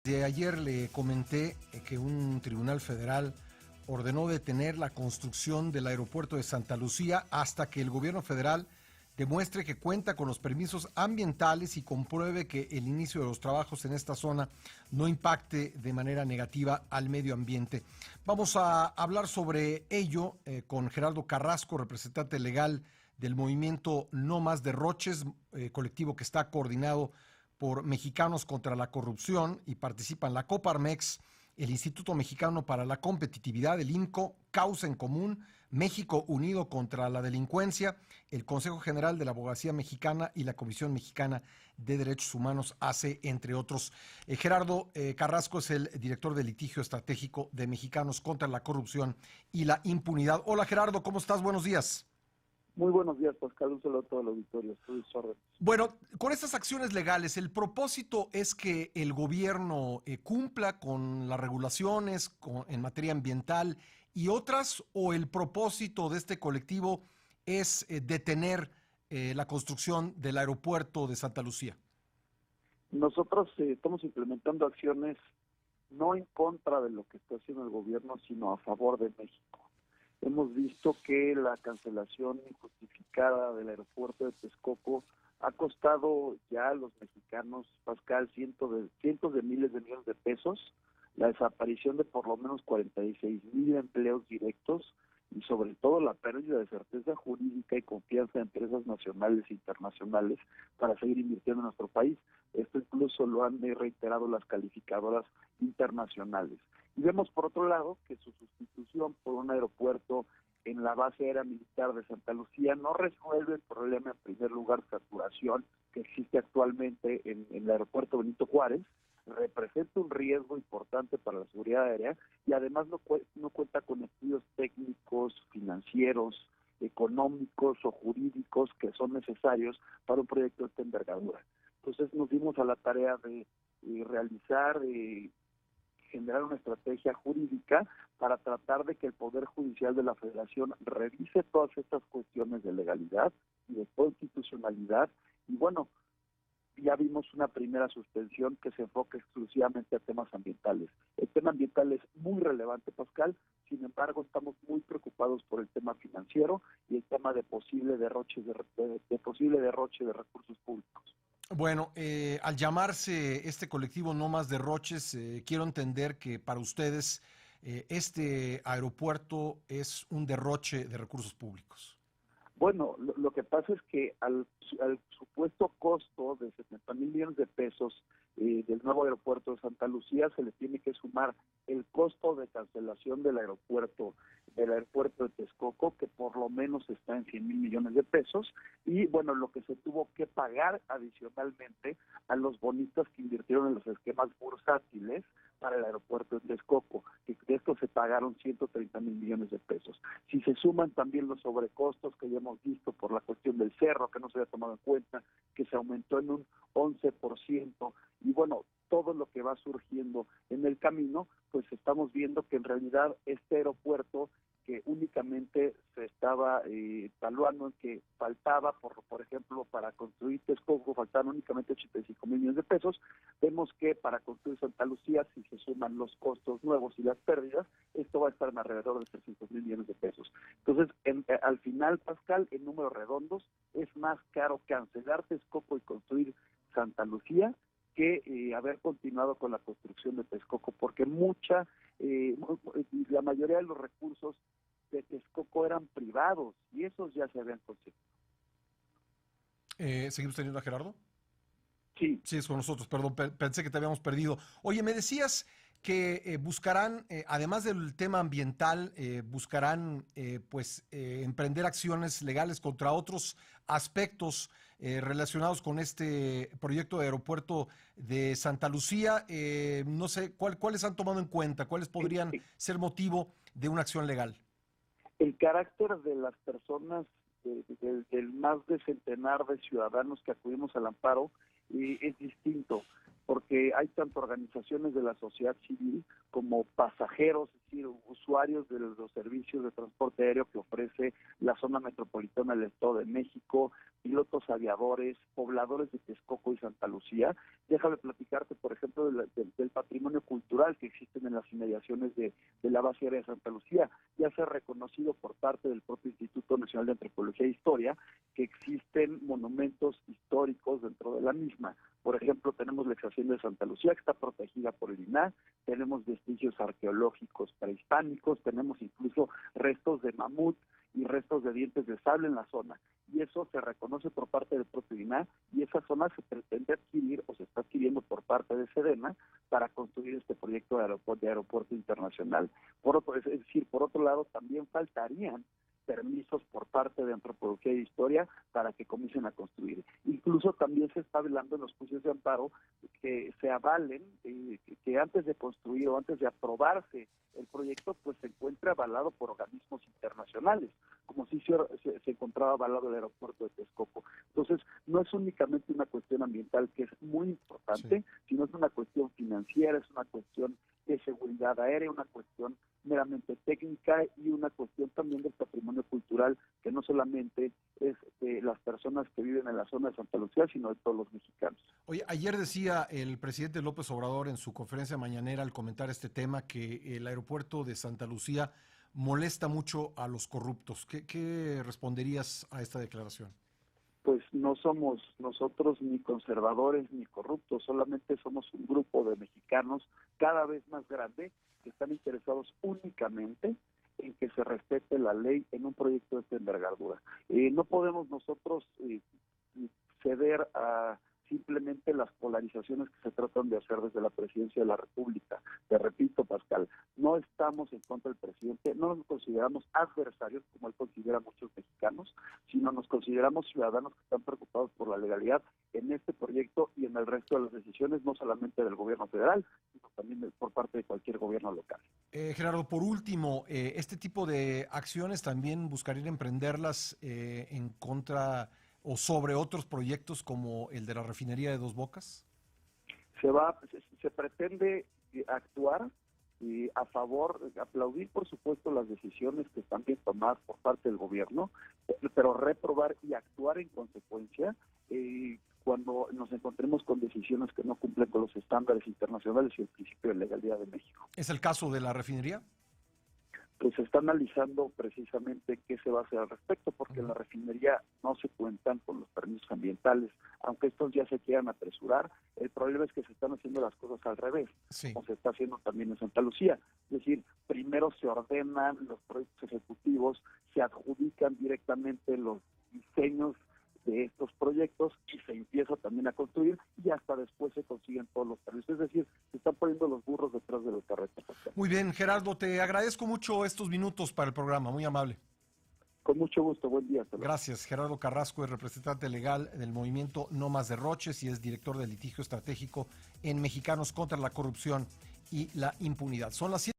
De ayer le comenté que un tribunal federal ordenó detener la construcción del aeropuerto de Santa Lucía hasta que el gobierno federal demuestre que cuenta con los permisos ambientales y compruebe que el inicio de los trabajos en esta zona no impacte de manera negativa al medio ambiente. Vamos a hablar sobre ello con Gerardo Carrasco, representante legal del movimiento No Más Derroches, colectivo que está coordinado por Mexicanos contra la Corrupción y participan la Coparmex, el Instituto Mexicano para la Competitividad, el IMCO, Causa en Común, México Unido contra la Delincuencia, el Consejo General de la Abogacía Mexicana y la Comisión Mexicana de Derechos Humanos, ACE, entre otros. Gerardo Carrasco es el director de litigio estratégico de Mexicanos contra la Corrupción y la Impunidad. Hola Gerardo, ¿cómo estás? Buenos días. Muy buenos días, Pascal. Un saludo a todo el auditorio. Estoy sordo. Bueno, con estas acciones legales, el propósito es que el gobierno cumpla con las regulaciones en materia ambiental y otras, o el propósito de este colectivo es detener la construcción del aeropuerto de Santa Lucía. Nosotros estamos implementando acciones no en contra de lo que está haciendo el gobierno, sino a favor de México. Hemos visto que la cancelación injustificada del aeropuerto de Texcoco ha costado ya a los mexicanos, Pascal, cientos de miles de millones de pesos, la desaparición de por lo menos 46,000 empleos directos y sobre todo la pérdida de certeza jurídica y confianza en empresas nacionales e internacionales para seguir invirtiendo en nuestro país. Esto incluso lo han reiterado las calificadoras internacionales. Y vemos por otro lado que su sustitución por un aeropuerto en la base aérea militar de Santa Lucía no resuelve el problema, en primer lugar, saturación que existe actualmente en el aeropuerto Benito Juárez, representa un riesgo importante para la seguridad aérea y además no cuenta con estudios técnicos, financieros, económicos o jurídicos que son necesarios para un proyecto de esta envergadura. Entonces nos dimos a la tarea de realizar generar una estrategia jurídica para tratar de que el Poder Judicial de la Federación revise todas estas cuestiones de legalidad y de constitucionalidad. Y bueno, ya vimos una primera suspensión que se enfoca exclusivamente a temas ambientales. El tema ambiental es muy relevante, Pascal, sin embargo estamos muy preocupados por el tema financiero y el tema de posible derroche de recursos públicos. Bueno, al llamarse este colectivo No Más Derroches, quiero entender que para ustedes este aeropuerto es un derroche de recursos públicos. Bueno, lo que pasa es que al supuesto costo de 70,000 millones de pesos del nuevo aeropuerto de Santa Lucía se le tiene que sumar el costo de cancelación del aeropuerto de Texcoco, que por lo menos está en 100,000 millones de pesos, y bueno, lo que se tuvo que pagar adicionalmente a los bonistas que invirtieron en los esquemas bursátiles para el aeropuerto de Texcoco, que de esto se pagaron 130,000 millones de pesos. Si se suman también los sobrecostos que ya hemos visto por la cuestión del cerro, que no se había tomado en cuenta, que se aumentó en un 11%, y bueno, todo lo que va surgiendo en el camino, pues estamos viendo que en realidad este aeropuerto que únicamente se estaba evaluando en que faltaba, por ejemplo, para construir Texcoco faltaban únicamente 85,000 millones de pesos, vemos que para construir Santa Lucía, si se suman los costos nuevos y las pérdidas, esto va a estar en alrededor de 300,000 millones de pesos. Entonces, al final, Pascal, en números redondos, es más caro cancelar Texcoco y construir Santa Lucía que haber continuado con la construcción de Texcoco, porque la mayoría de los recursos de Texcoco eran privados y esos ya se habían conseguido. ¿Seguimos teniendo a Gerardo? Sí. Sí, es con nosotros, perdón, pensé que te habíamos perdido. Oye, me decías que buscarán, además del tema ambiental, buscarán emprender acciones legales contra otros aspectos relacionados con este proyecto de aeropuerto de Santa Lucía. No sé, ¿cuáles han tomado en cuenta? ¿Cuáles podrían ser motivo de una acción legal? El carácter de las personas, del más de centenar de ciudadanos que acudimos al amparo, es distinto. porque hay tanto organizaciones de la sociedad civil como pasajeros, es decir, usuarios de los servicios de transporte aéreo que ofrece la zona metropolitana del Estado de México, pilotos aviadores, pobladores de Texcoco y Santa Lucía. Déjame platicarte, por ejemplo, del patrimonio cultural que existen en las inmediaciones de la base aérea de Santa Lucía. Ya se ha reconocido por parte del propio Instituto Nacional de Antropología e Historia que existen monumentos históricos dentro de la misma. Por ejemplo, tenemos la Hacienda de Santa Lucía, que está protegida por el INAH, tenemos vestigios arqueológicos prehispánicos, tenemos incluso restos de mamut y restos de dientes de sable en la zona. Y eso se reconoce por parte del propio INAH, y esa zona se pretende adquirir o se está adquiriendo por parte de Sedena para construir este proyecto de aeropuerto internacional. Es decir, por otro lado, también faltarían permisos por parte de Antropología e Historia para que comiencen a construir. Incluso también se está hablando en los juicios de amparo que se avalen, que antes de construir o antes de aprobarse el proyecto, pues se encuentre avalado por organismos internacionales, como si se encontraba avalado el aeropuerto de Texcoco. Entonces, no es únicamente una cuestión ambiental, que es muy importante, sí, sino es una cuestión financiera, es una cuestión de seguridad aérea, una cuestión meramente técnica y una cuestión también del patrimonio cultural, que no solamente es de las personas que viven en la zona de Santa Lucía, sino de todos los mexicanos. Oye, ayer decía el presidente López Obrador en su conferencia mañanera al comentar este tema que el aeropuerto de Santa Lucía molesta mucho a los corruptos. ¿Qué responderías a esta declaración? Pues no somos nosotros ni conservadores ni corruptos, solamente somos un grupo de mexicanos cada vez más grande que están interesados únicamente en que se respete la ley en un proyecto de esta envergadura. No podemos nosotros ceder a simplemente las polarizaciones que se tratan de hacer desde la presidencia de la República. Te repito, Pascal, no estamos en contra del presidente, no nos consideramos adversarios como él considera a muchos mexicanos, sino nos consideramos ciudadanos que están preocupados por la legalidad en este proyecto y en el resto de las decisiones, no solamente del gobierno federal, sino también por parte de cualquier gobierno local. Gerardo, por último, este tipo de acciones también buscarían emprenderlas en contra o sobre otros proyectos como el de la refinería de Dos Bocas. Se pretende actuar a favor, aplaudir por supuesto las decisiones que están bien tomadas por parte del gobierno, pero reprobar y actuar en consecuencia cuando nos encontremos con decisiones que no cumplen con los estándares internacionales y el principio de legalidad de México. ¿Es el caso de la refinería? Pues se está analizando precisamente qué se va a hacer al respecto, porque en la refinería no se cuentan con los permisos ambientales, aunque estos ya se quieran apresurar. El problema es que se están haciendo las cosas al revés, sí, como se está haciendo también en Santa Lucía. Es decir, primero se ordenan los proyectos ejecutivos, se adjudican directamente los diseños de estos proyectos y se empieza también a construir y hasta después se consiguen todos los permisos. Es decir, se están poniendo los burros detrás de los carretas. Muy bien, Gerardo, te agradezco mucho estos minutos para el programa, muy amable. Con mucho gusto, buen día. Gracias. Gerardo Carrasco es representante legal del movimiento No Más Derroches y es director de litigio estratégico en Mexicanos contra la Corrupción y la Impunidad. Son las 7.